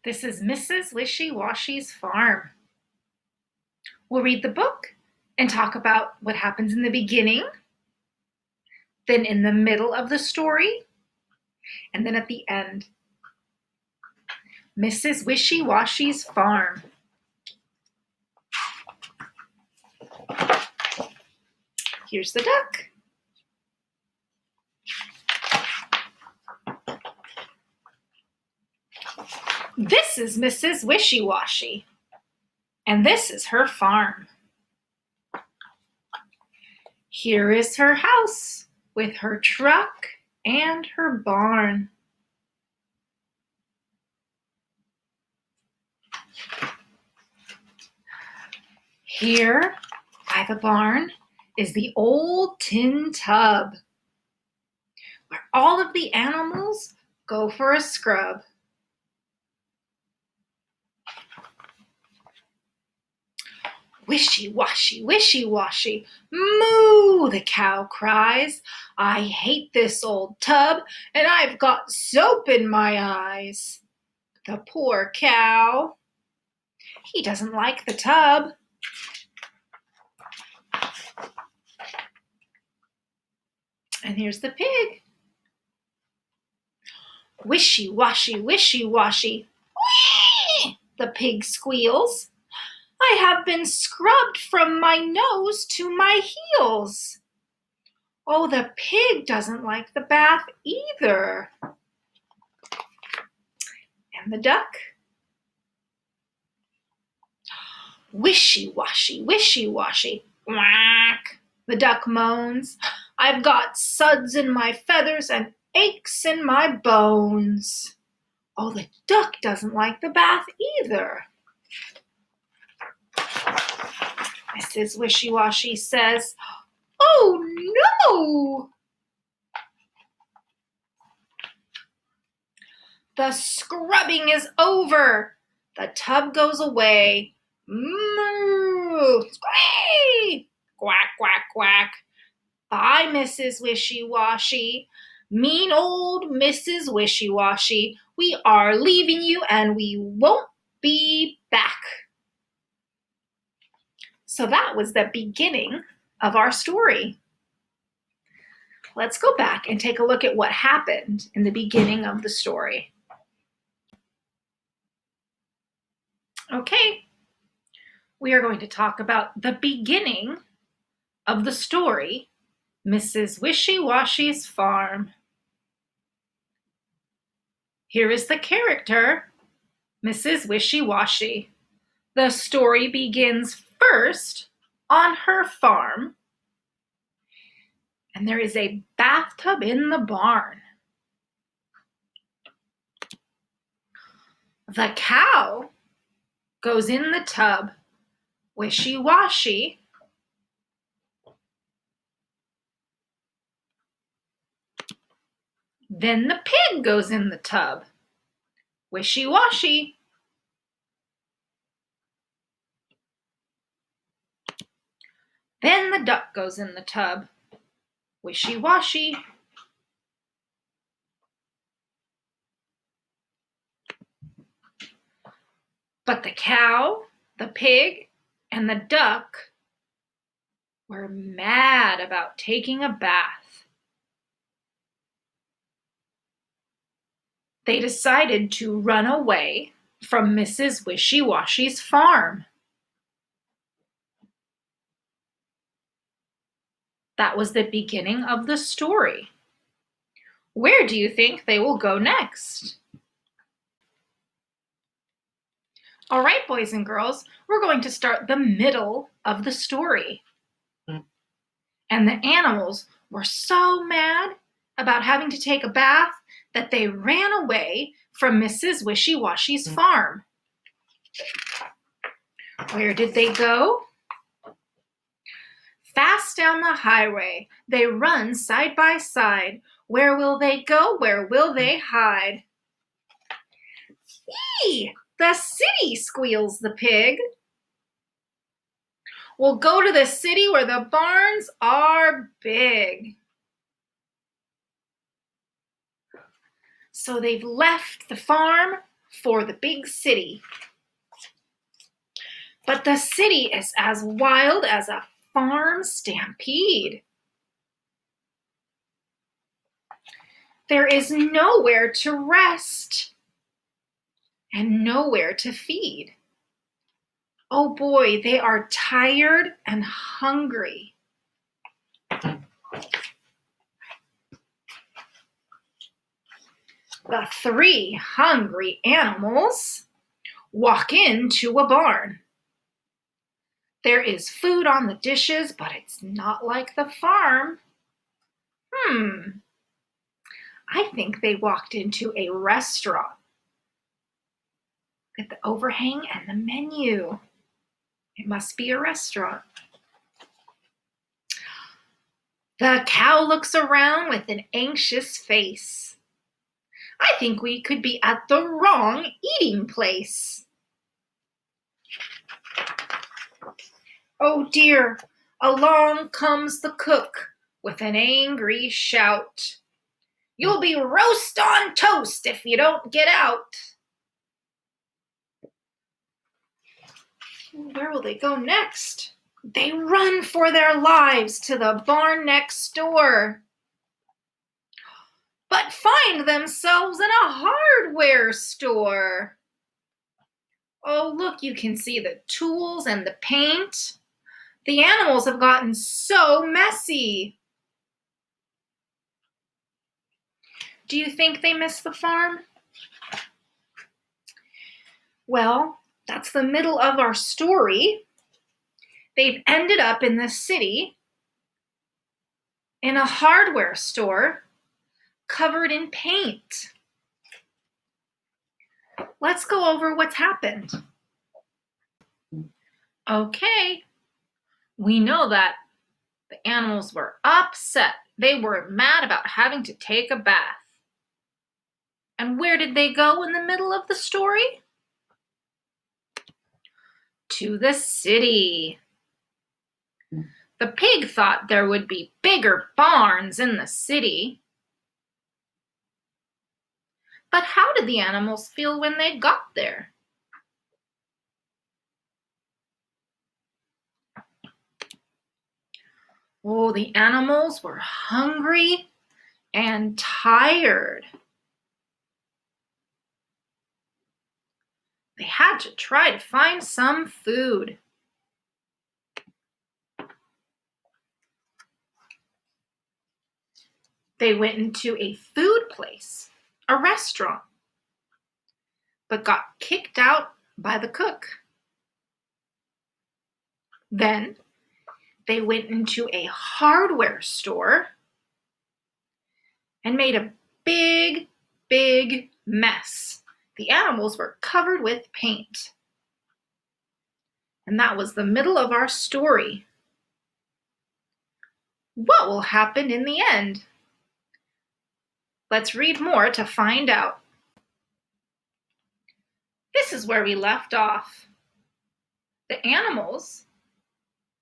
This is Mrs. Wishy Washy's farm. We'll read the book and talk about what happens in the beginning, then in the middle of the story, and then at the end. Mrs. Wishy Washy's farm. Here's the duck. This is Mrs. Wishy Washy, and this is her farm. Here is her house with her truck and her barn. Here by the barn is the old tin tub where all of the animals go for a scrub. Wishy washy, moo, the cow cries. I hate this old tub, and I've got soap in my eyes. The poor cow. He doesn't like the tub. And here's the pig. Wishy washy, wee! The pig squeals. I have been scrubbed from my nose to my heels. Oh, the pig doesn't like the bath either. And the duck. Wishy washy, quack. The duck moans. I've got suds in my feathers and aches in my bones. Oh, the duck doesn't like the bath either. Mrs. Wishy Washy says, oh no! The scrubbing is over. The tub goes away. Moo! Squee! Quack, quack, quack. Bye, Mrs. Wishy Washy. Mean old Mrs. Wishy Washy. We are leaving you and we won't be back. So that was the beginning of our story. Let's go back and take a look at what happened in the beginning of the story. Okay, we are going to talk about the beginning of the story, Mrs. Wishy Washy's farm. Here is the character, Mrs. Wishy Washy. The story begins first on her farm, and there is a bathtub in the barn. The cow goes in the tub, wishy washy. Then the pig goes in the tub, wishy washy. Then the duck goes in the tub, wishy washy. But the cow, the pig, and the duck were mad about taking a bath. They decided to run away from Mrs. Wishy Washy's farm. That was the beginning of the story. Where do you think they will go next? All right, boys and girls, we're going to start the middle of the story. And the animals were so mad about having to take a bath that they ran away from Mrs. Wishy Washy's farm. Where did they go? Fast down the highway, they run side by side. Where will they go? Where will they hide? Eee! The city, squeals the pig. We'll go to the city where the barns are big. So they've left the farm for the big city. But the city is as wild as a farm stampede. There is nowhere to rest and nowhere to feed. Oh boy, they are tired and hungry. The three hungry animals walk into a barn. There is food on the dishes, but it's not like the farm. I think they walked into a restaurant. Look at the overhang and the menu. It must be a restaurant. The cow looks around with an anxious face. I think we could be at the wrong eating place. Oh dear, along comes the cook with an angry shout. You'll be roast on toast if you don't get out. Where will they go next? They run for their lives to the barn next door, but find themselves in a hardware store. Oh, look, you can see the tools and the paint. The animals have gotten so messy. Do you think they miss the farm? Well, that's the middle of our story. They've ended up in the city in a hardware store covered in paint. Let's go over what's happened. Okay, we know that the animals were upset. They were mad about having to take a bath. And where did they go in the middle of the story? To the city. The pig thought there would be bigger barns in the city. But how did the animals feel when they got there? Oh, the animals were hungry and tired. They had to try to find some food. They went into a food place, a restaurant, but got kicked out by the cook. Then they went into a hardware store and made a big, big mess. The animals were covered with paint. And that was the middle of our story. What will happen in the end? Let's read more to find out. This is where we left off. The animals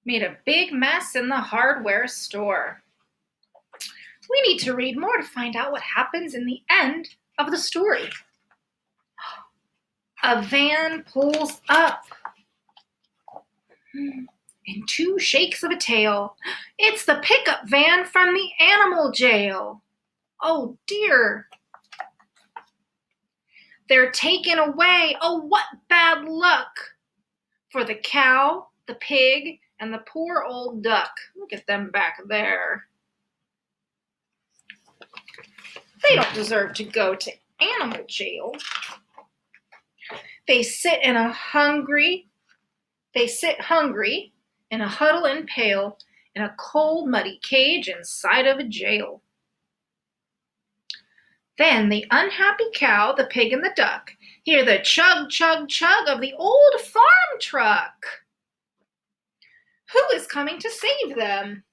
made a big mess in the hardware store. We need to read more to find out what happens in the end of the story. A van pulls up in two shakes of a tail. It's the pickup van from the animal jail. Oh dear. They're taken away. Oh, what bad luck for the cow, the pig, and the poor old duck. Look at them back there. They don't deserve to go to animal jail. They sit hungry in a huddle and pail in a cold, muddy cage inside of a jail. Then the unhappy cow, the pig, and the duck hear the chug, chug, chug of the old farm truck. Who is coming to save them?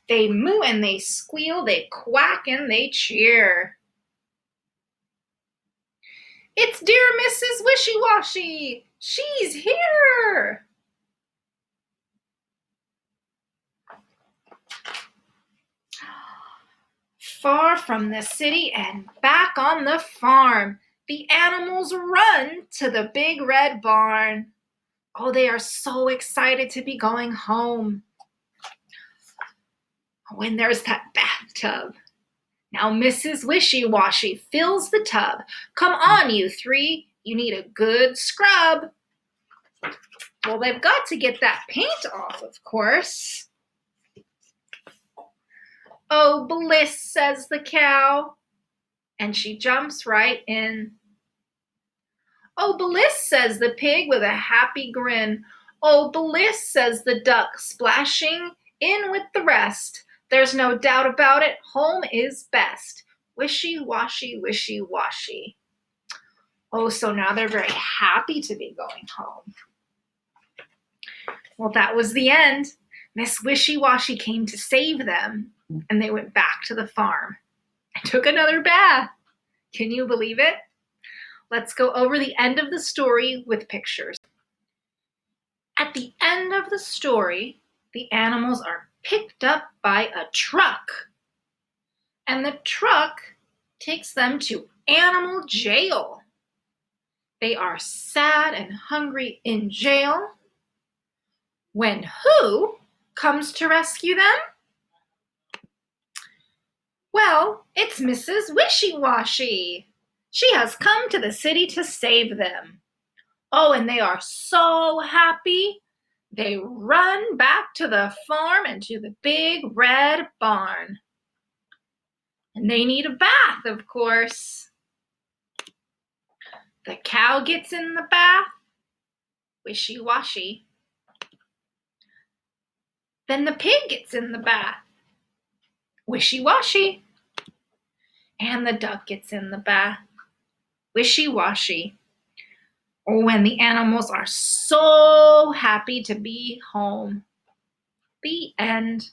They moo and they squeal, they quack and they cheer. It's dear Mrs. Wishy Washy. She's here. Far from the city and back on the farm, The animals run to the big red barn. Oh, they are so excited to be going home. When there's that bathtub. Now Mrs. Wishy Washy fills the tub. Come on, you three. You need a good scrub. Well, they've got to get that paint off, of course. Oh, bliss, says the cow. And she jumps right in. Oh, bliss, says the pig with a happy grin. Oh, bliss, says the duck, splashing in with the rest. There's no doubt about it, home is best. Wishy, washy, wishy, washy. Oh, so now they're very happy to be going home. Well, that was the end. Miss Wishy Washy came to save them, and they went back to the farm and took another bath. Can you believe it? Let's go over the end of the story with pictures. At the end of the story, the animals are picked up by a truck. And the truck takes them to animal jail. They are sad and hungry in jail. When who comes to rescue them? Well, it's Mrs. Wishy Washy. She has come to the city to save them. Oh, and they are so happy. They run back to the farm and to the big red barn. And they need a bath, of course. The cow gets in the bath, Wishy Washy. Then the pig gets in the bath, Wishy Washy. And the duck gets in the bath, Wishy Washy. When the animals are so happy to be home. The end.